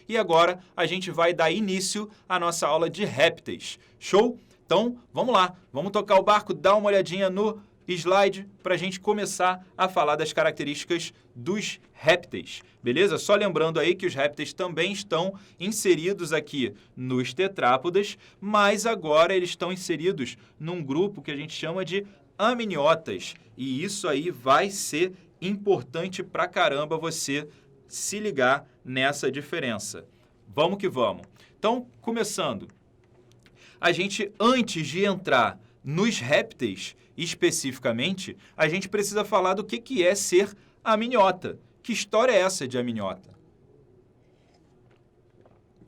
e agora a gente vai dar início à nossa aula de répteis. Show? Então, vamos lá, vamos tocar o barco, dar uma olhadinha no slide para a gente começar a falar das características dos répteis, beleza? Só lembrando aí que os répteis também estão inseridos aqui nos tetrápodas, mas agora eles estão inseridos num grupo que a gente chama de amniotas, e isso aí vai ser importante pra caramba você se ligar nessa diferença. Vamos que vamos. Então, começando, a gente, antes de entrar nos répteis, especificamente, a gente precisa falar do que é ser amniota. Que história é essa de amniota?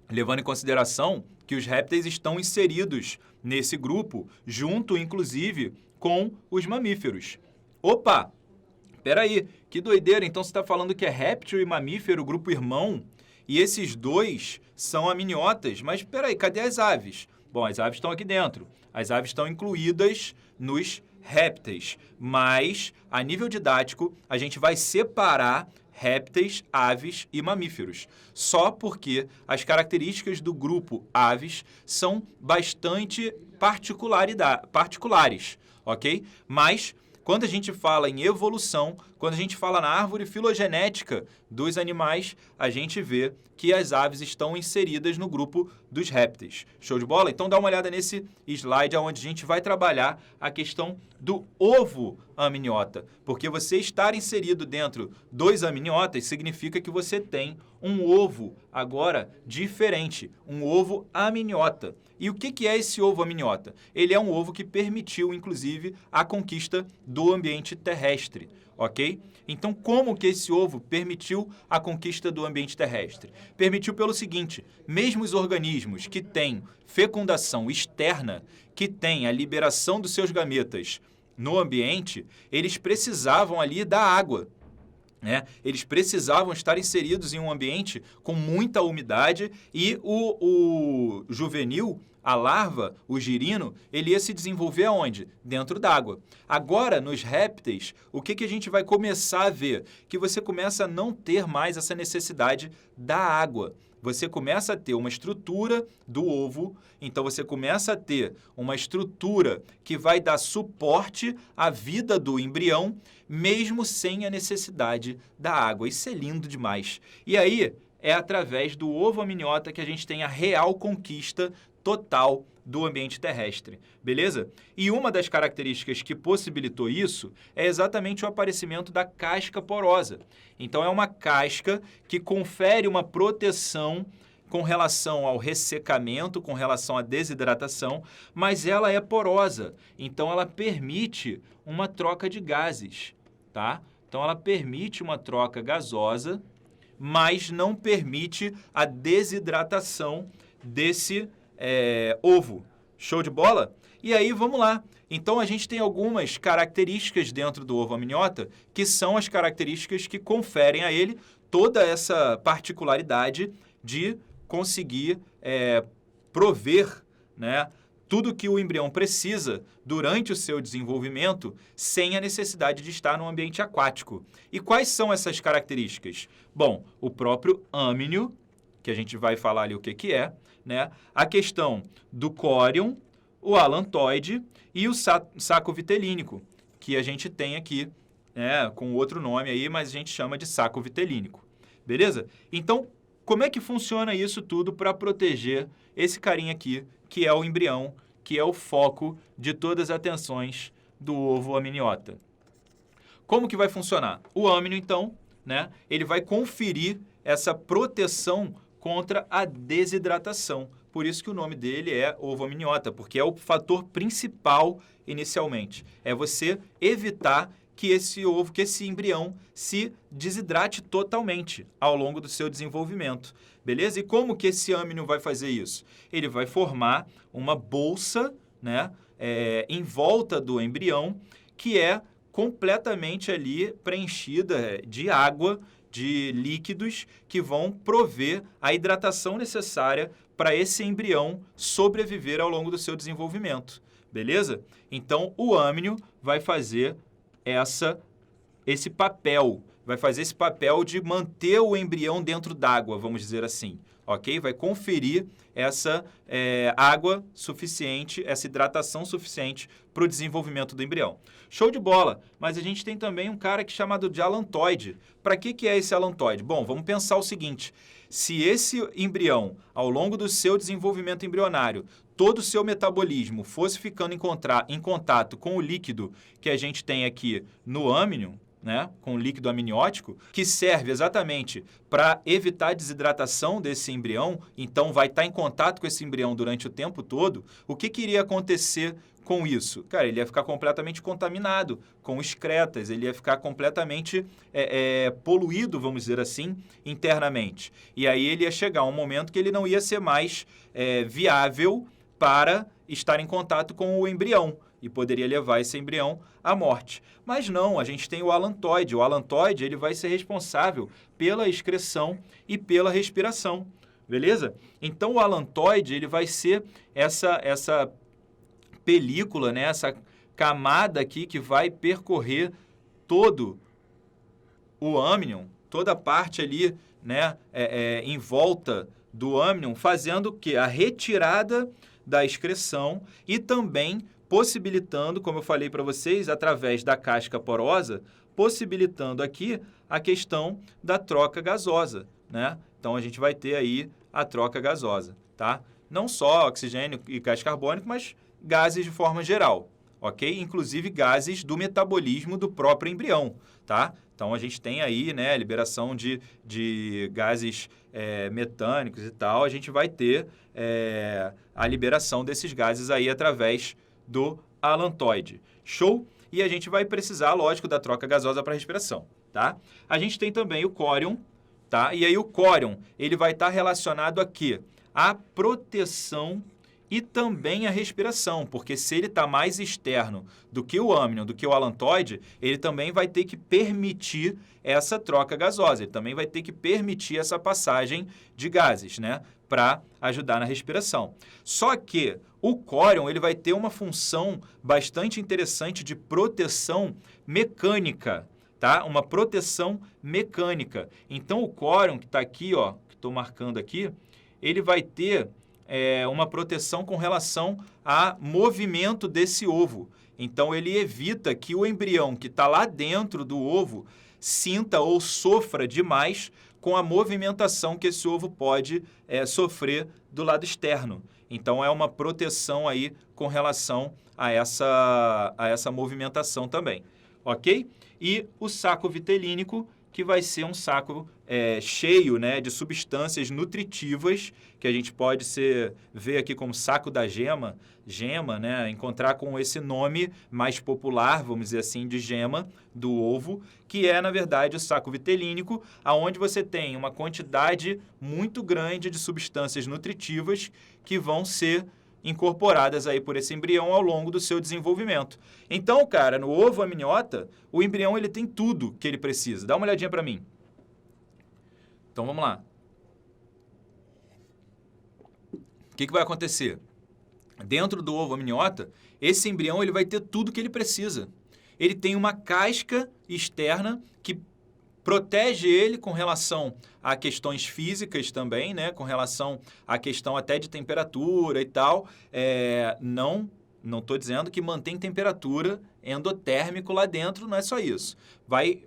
Levando em consideração que os répteis estão inseridos nesse grupo, junto, inclusive, com os mamíferos. Opa! Peraí, que doideira! Então você está falando que é réptil e mamífero, grupo irmão, e esses dois são amniotas, mas peraí, cadê as aves? Bom, as aves estão aqui dentro. As aves estão incluídas nos répteis, mas a nível didático a gente vai separar répteis, aves e mamíferos, só porque as características do grupo aves são bastante particulares, ok? Mas quando a gente fala em evolução, quando a gente fala na árvore filogenética dos animais, a gente vê que as aves estão inseridas no grupo dos répteis. Show de bola? Então dá uma olhada nesse slide onde a gente vai trabalhar a questão do ovo amniota. Porque você estar inserido dentro dos amniotas significa que você tem um ovo agora diferente, um ovo amniota. E o que é esse ovo amniota? Ele é um ovo que permitiu, inclusive, a conquista do ambiente terrestre, ok? Então, como que esse ovo permitiu a conquista do ambiente terrestre? Permitiu pelo seguinte, mesmo os organismos que têm fecundação externa, que têm a liberação dos seus gametas no ambiente, eles precisavam ali da água. Eles precisavam estar inseridos em um ambiente com muita umidade e o juvenil, a larva, o girino, ele ia se desenvolver aonde? Dentro d'água. Agora, nos répteis, o que a gente vai começar a ver? Que você começa a não ter mais essa necessidade da água. Você começa a ter uma estrutura do ovo, então você começa a ter uma estrutura que vai dar suporte à vida do embrião, mesmo sem a necessidade da água. Isso é lindo demais. E aí, é através do ovo amniota que a gente tem a real conquista total do ambiente terrestre, beleza? E uma das características que possibilitou isso é exatamente o aparecimento da casca porosa. Então, é uma casca que confere uma proteção com relação ao ressecamento, com relação à desidratação, mas ela é porosa, então ela permite uma troca de gases, tá? Então, ela permite uma troca gasosa, mas não permite a desidratação desse ovo. Show de bola? E aí, vamos lá. Então, a gente tem algumas características dentro do ovo amniota que são as características que conferem a ele toda essa particularidade de conseguir prover, né, tudo que o embrião precisa durante o seu desenvolvimento sem a necessidade de estar num ambiente aquático. E quais são essas características? Bom, o próprio amnio, que a gente vai falar ali o que é, né? A questão do córion, o alantoide e o saco vitelínico, que a gente tem aqui, né, com outro nome aí, mas a gente chama de saco vitelínico. Beleza? Então, como é que funciona isso tudo para proteger esse carinha aqui, que é o embrião, que é o foco de todas as atenções do ovo amniota? Como que vai funcionar? O amnio, então, né, ele vai conferir essa proteção contra a desidratação. Por isso que o nome dele é ovo amniota, porque é o fator principal inicialmente. É você evitar que esse ovo, que esse embrião se desidrate totalmente ao longo do seu desenvolvimento. Beleza? E como que esse amnio vai fazer isso? Ele vai formar uma bolsa, né, em volta do embrião, que é completamente ali preenchida de água, de líquidos que vão prover a hidratação necessária para esse embrião sobreviver ao longo do seu desenvolvimento. Beleza? Então, o amnio vai fazer esse papel de manter o embrião dentro d'água, vamos dizer assim. ok? Vai conferir essa água suficiente, essa hidratação suficiente para o desenvolvimento do embrião. Show de bola! Mas a gente tem também um cara chamado de alantoide. Para que é esse alantoide? Bom, vamos pensar o seguinte: se esse embrião, ao longo do seu desenvolvimento embrionário, todo o seu metabolismo fosse ficando em contato com o líquido que a gente tem aqui no âmnion, né, com o líquido amniótico, que serve exatamente para evitar a desidratação desse embrião, então vai estar em contato com esse embrião durante o tempo todo, o que iria acontecer com isso? Cara, ele ia ficar completamente contaminado com excretas, ele ia ficar completamente poluído, vamos dizer assim, internamente. E aí ele ia chegar um momento que ele não ia ser mais viável para estar em contato com o embrião e poderia levar esse embrião à morte. Mas não, a gente tem o alantoide. O alantoide ele vai ser responsável pela excreção e pela respiração, beleza? Então o alantoide ele vai ser essa película, né? Essa camada aqui que vai percorrer todo o âmnion, toda a parte ali, né? Em volta do âmnion, fazendo o quê? A retirada da excreção e também possibilitando, como eu falei para vocês, através da casca porosa, possibilitando aqui a questão da troca gasosa, né? Então, a gente vai ter aí a troca gasosa, tá? Não só oxigênio e gás carbônico, mas gases de forma geral, ok? Inclusive gases do metabolismo do próprio embrião, tá? Então, a gente tem aí, né, a liberação de gases metânicos e tal. A gente vai ter a liberação desses gases aí através do alantoide. Show? E a gente vai precisar, lógico, da troca gasosa para respiração, tá? A gente tem também o córion, tá? E aí o córion, ele vai estar relacionado a quê? A proteção e também a respiração, porque se ele está mais externo do que o âmnion, do que o alantoide, ele também vai ter que permitir essa troca gasosa, ele também vai ter que permitir essa passagem de gases, né, para ajudar na respiração. Só que o córion ele vai ter uma função bastante interessante de proteção mecânica, tá? Uma proteção mecânica. Então o córion que está aqui, ó, que estou marcando aqui, ele vai ter uma proteção com relação a movimento desse ovo. Então, ele evita que o embrião que está lá dentro do ovo sinta ou sofra demais com a movimentação que esse ovo pode sofrer do lado externo. Então, é uma proteção aí com relação a essa movimentação também, ok? E o saco vitelínico, que vai ser um saco cheio, né, de substâncias nutritivas, que a gente pode ver aqui como saco da gema, né, encontrar com esse nome mais popular, vamos dizer assim, de gema do ovo, que é, na verdade, o saco vitelínico, onde você tem uma quantidade muito grande de substâncias nutritivas que vão ser incorporadas aí por esse embrião ao longo do seu desenvolvimento. Então, cara, no ovo amniota, o embrião ele tem tudo que ele precisa. Dá uma olhadinha para mim. Então, vamos lá. O que vai acontecer? Dentro do ovo amniota, esse embrião ele vai ter tudo que ele precisa. Ele tem uma casca externa que protege ele com relação a questões físicas também, né? Com relação à questão até de temperatura e tal. Não estou dizendo que mantém temperatura endotérmico lá dentro, não é só isso. Vai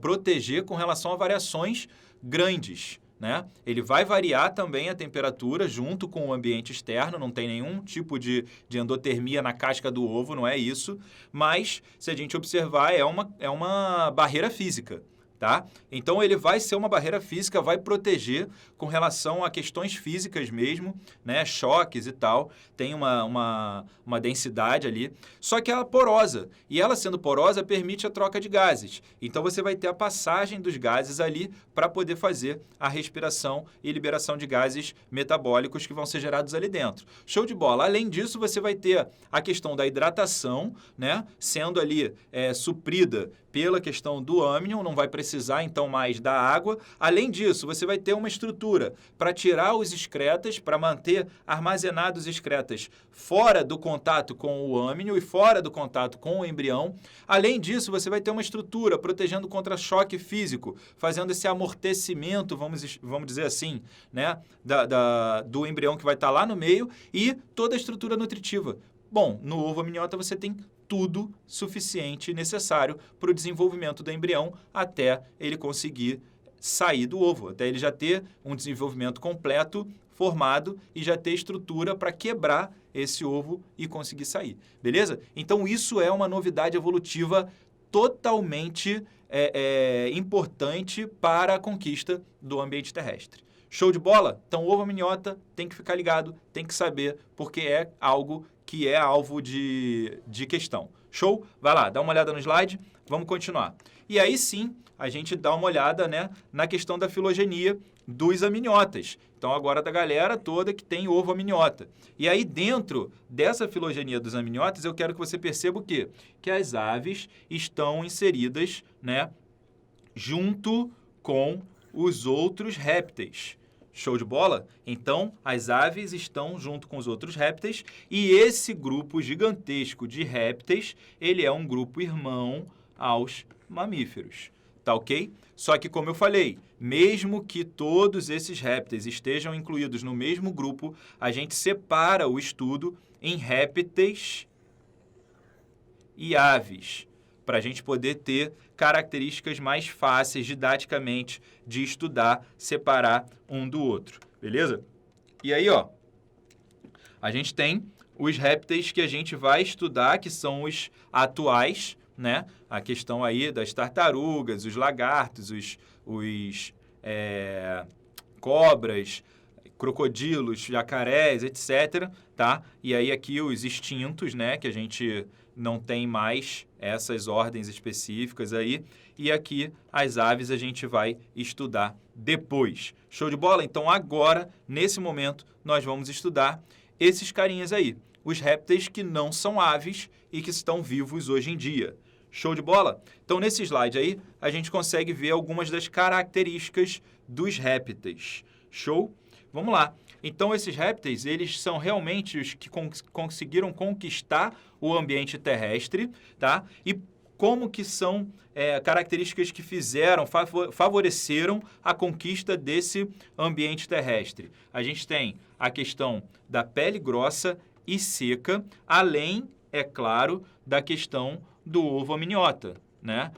proteger com relação a variações grandes, né? Ele vai variar também a temperatura junto com o ambiente externo, não tem nenhum tipo de endotermia na casca do ovo, não é isso. Mas, se a gente observar, é uma barreira física. Tá? Então, ele vai ser uma barreira física, vai proteger com relação a questões físicas mesmo, né? Choques e tal, tem uma densidade ali, só que ela é porosa, e ela sendo porosa permite a troca de gases. Então, você vai ter a passagem dos gases ali para poder fazer a respiração e liberação de gases metabólicos que vão ser gerados ali dentro. Show de bola! Além disso, você vai ter a questão da hidratação, né? Sendo ali suprida pela questão do âmnion, não vai precisar então mais da água. Além disso, você vai ter uma estrutura para tirar os excretas, para manter armazenados os excretas fora do contato com o âmnion e fora do contato com o embrião. Além disso, você vai ter uma estrutura protegendo contra choque físico, fazendo esse amortecimento, vamos dizer assim, né, do embrião que vai estar lá no meio e toda a estrutura nutritiva. Bom, no ovo amniota você tem tudo suficiente e necessário para o desenvolvimento do embrião até ele conseguir sair do ovo, até ele já ter um desenvolvimento completo, formado e já ter estrutura para quebrar esse ovo e conseguir sair, beleza? Então isso é uma novidade evolutiva totalmente importante para a conquista do ambiente terrestre. Show de bola? Então o ovo amniota tem que ficar ligado, tem que saber, porque é algo que é alvo de questão. Show? Vai lá, dá uma olhada no slide, vamos continuar. E aí sim, a gente dá uma olhada, né, na questão da filogenia dos amniotas. Então, agora da galera toda que tem ovo amniota. E aí, dentro dessa filogenia dos amniotas, eu quero que você perceba o quê? Que as aves estão inseridas, né, junto com os outros répteis. Show de bola? Então, as aves estão junto com os outros répteis e esse grupo gigantesco de répteis, ele é um grupo irmão aos mamíferos. Tá ok? Só que, como eu falei, mesmo que todos esses répteis estejam incluídos no mesmo grupo, a gente separa o estudo em répteis e aves, para a gente poder ter características mais fáceis didaticamente de estudar, separar um do outro, beleza? E aí, ó, a gente tem os répteis que a gente vai estudar, que são os atuais, né? A questão aí das tartarugas, os lagartos, os cobras, crocodilos, jacarés, etc, tá? E aí aqui os extintos, né, que a gente não tem mais essas ordens específicas aí. E aqui as aves a gente vai estudar depois. Show de bola? Então agora, nesse momento, nós vamos estudar esses carinhas aí. Os répteis que não são aves e que estão vivos hoje em dia. Show de bola? Então nesse slide aí, a gente consegue ver algumas das características dos répteis. Show? Vamos lá. Então, esses répteis, eles são realmente os que conseguiram conquistar o ambiente terrestre, tá? E como que são características que favoreceram a conquista desse ambiente terrestre. A gente tem a questão da pele grossa e seca, além, é claro, da questão do ovo amniota, né?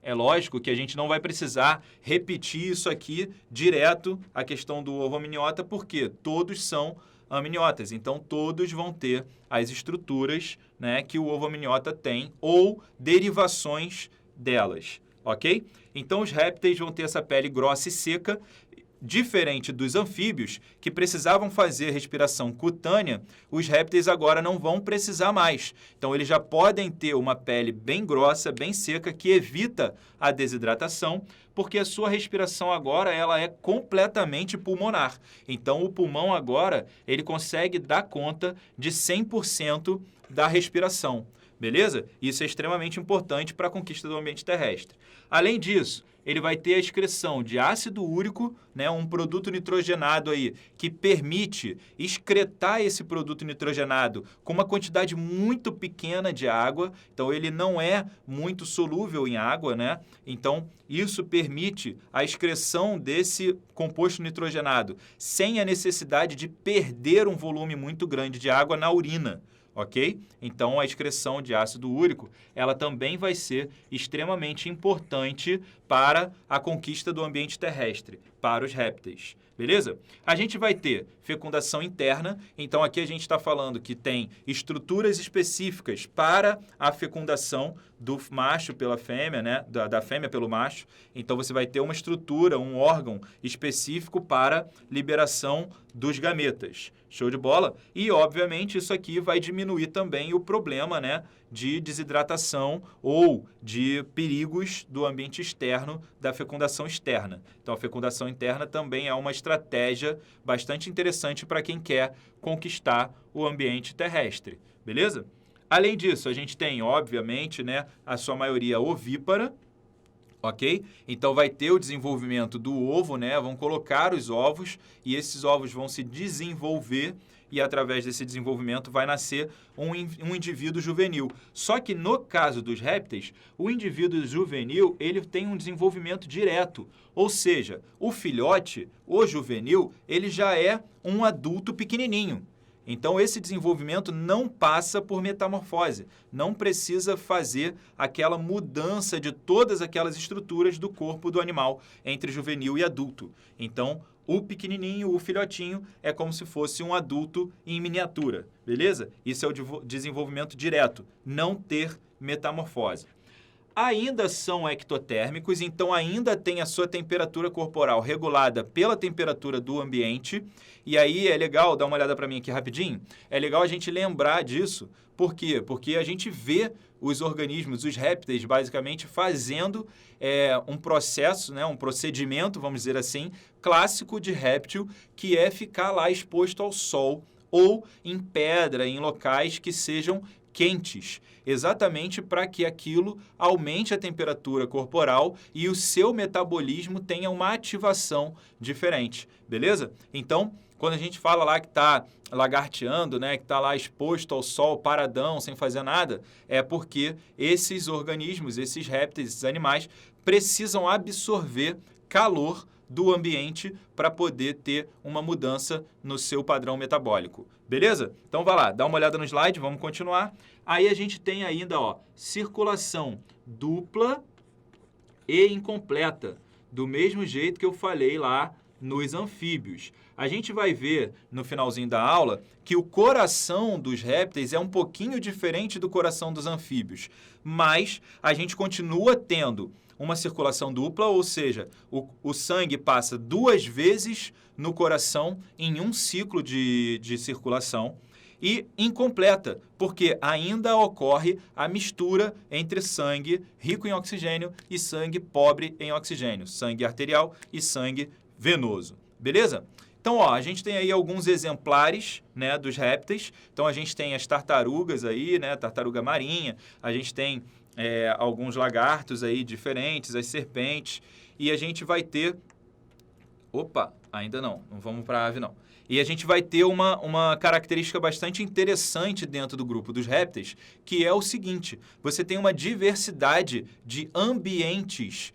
É lógico que a gente não vai precisar repetir isso aqui direto, a questão do ovo amniota, porque todos são amniotas. Então, todos vão ter as estruturas, né, que o ovo amniota tem ou derivações delas, ok? Então, os répteis vão ter essa pele grossa e seca. Diferente dos anfíbios, que precisavam fazer respiração cutânea, os répteis agora não vão precisar mais. Então, eles já podem ter uma pele bem grossa, bem seca, que evita a desidratação, porque a sua respiração agora ela é completamente pulmonar. Então, o pulmão agora ele consegue dar conta de 100% da respiração. Beleza? Isso é extremamente importante para a conquista do ambiente terrestre. Além disso, ele vai ter a excreção de ácido úrico, né, um produto nitrogenado aí, que permite excretar esse produto nitrogenado com uma quantidade muito pequena de água. Então, ele não é muito solúvel em água, né? Então, isso permite a excreção desse composto nitrogenado sem a necessidade de perder um volume muito grande de água na urina. Ok? Então, a excreção de ácido úrico, ela também vai ser extremamente importante para a conquista do ambiente terrestre, para os répteis. Beleza? A gente vai ter fecundação interna, então aqui a gente está falando que tem estruturas específicas para a fecundação do macho pela fêmea, né? Da fêmea pelo macho. Então você vai ter uma estrutura, um órgão específico para liberação dos gametas. Show de bola? E, obviamente, isso aqui vai diminuir também o problema, né, de desidratação ou de perigos do ambiente externo da fecundação externa. Então, a fecundação interna também é uma estratégia bastante interessante para quem quer conquistar o ambiente terrestre. Beleza? Além disso, a gente tem, obviamente, né, a sua maioria ovípara, ok? Então vai ter o desenvolvimento do ovo, né? Vão colocar os ovos e esses ovos vão se desenvolver e através desse desenvolvimento vai nascer um indivíduo juvenil. Só que no caso dos répteis, o indivíduo juvenil ele tem um desenvolvimento direto, ou seja, o filhote, o juvenil, ele já é um adulto pequenininho. Então, esse desenvolvimento não passa por metamorfose, não precisa fazer aquela mudança de todas aquelas estruturas do corpo do animal entre juvenil e adulto. Então, o pequenininho, o filhotinho, é como se fosse um adulto em miniatura, beleza? Isso é o desenvolvimento direto, não ter metamorfose. Ainda são ectotérmicos, então ainda tem a sua temperatura corporal regulada pela temperatura do ambiente. E aí é legal, dá uma olhada para mim aqui rapidinho, é legal a gente lembrar disso. Por quê? Porque a gente vê os organismos, os répteis, basicamente fazendo um processo, né, um procedimento, vamos dizer assim, clássico de réptil, que é ficar lá exposto ao sol ou em pedra, em locais que sejam quentes, exatamente para que aquilo aumente a temperatura corporal e o seu metabolismo tenha uma ativação diferente, beleza? Então, quando a gente fala lá que está lagarteando, né, que está lá exposto ao sol, paradão, sem fazer nada, é porque esses organismos, esses répteis, esses animais, precisam absorver calor do ambiente para poder ter uma mudança no seu padrão metabólico. Beleza? Então vai lá, dá uma olhada no slide, vamos continuar. Aí a gente tem ainda, ó, circulação dupla e incompleta, do mesmo jeito que eu falei lá nos anfíbios. A gente vai ver no finalzinho da aula que o coração dos répteis é um pouquinho diferente do coração dos anfíbios, mas a gente continua tendo uma circulação dupla, ou seja, o sangue passa 2 vezes no coração em um ciclo de circulação, e incompleta, porque ainda ocorre a mistura entre sangue rico em oxigênio e sangue pobre em oxigênio, sangue arterial e sangue venoso, beleza? Então, ó, a gente tem aí alguns exemplares, né, dos répteis. Então, a gente tem as tartarugas aí, né, tartaruga marinha, a gente tem alguns lagartos aí diferentes, as serpentes, e a gente vai ter... Opa, ainda não vamos para a ave não. E a gente vai ter uma característica bastante interessante dentro do grupo dos répteis, que é o seguinte: você tem uma diversidade de ambientes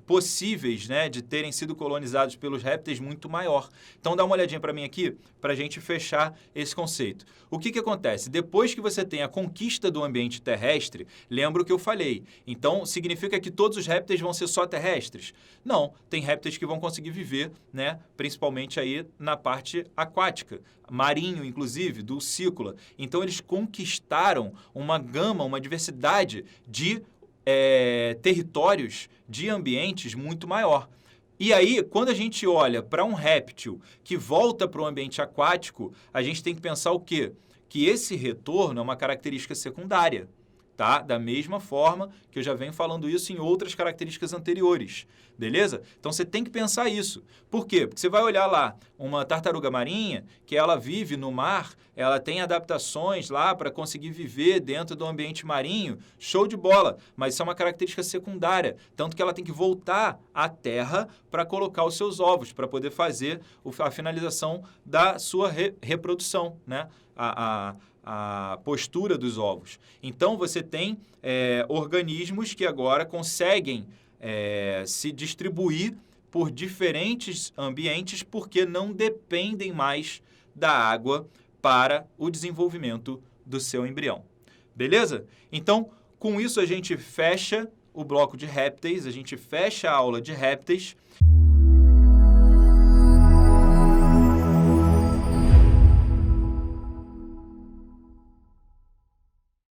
possíveis, né, de terem sido colonizados pelos répteis muito maior. Então, dá uma olhadinha para mim aqui, para a gente fechar esse conceito. O que acontece? Depois que você tem a conquista do ambiente terrestre, lembra o que eu falei. Então, significa que todos os répteis vão ser só terrestres? Não, tem répteis que vão conseguir viver, né, principalmente aí na parte aquática, marinho, inclusive, dulcícola. Então, eles conquistaram uma gama, uma diversidade de territórios, de ambientes muito maior. E aí, quando a gente olha para um réptil que volta para o ambiente aquático, a gente tem que pensar o quê? Que esse retorno é uma característica secundária, tá? Da mesma forma que eu já venho falando isso em outras características anteriores, beleza? Então, você tem que pensar isso. Por quê? Porque você vai olhar lá uma tartaruga marinha, que ela vive no mar, ela tem adaptações lá para conseguir viver dentro do ambiente marinho, show de bola, mas isso é uma característica secundária, tanto que ela tem que voltar à terra para colocar os seus ovos, para poder fazer a finalização da sua reprodução, né? A postura dos ovos. Então, você tem organismos que agora conseguem se distribuir por diferentes ambientes porque não dependem mais da água para o desenvolvimento do seu embrião. Beleza? Então, com isso a gente fecha o bloco de répteis, a gente fecha a aula de répteis.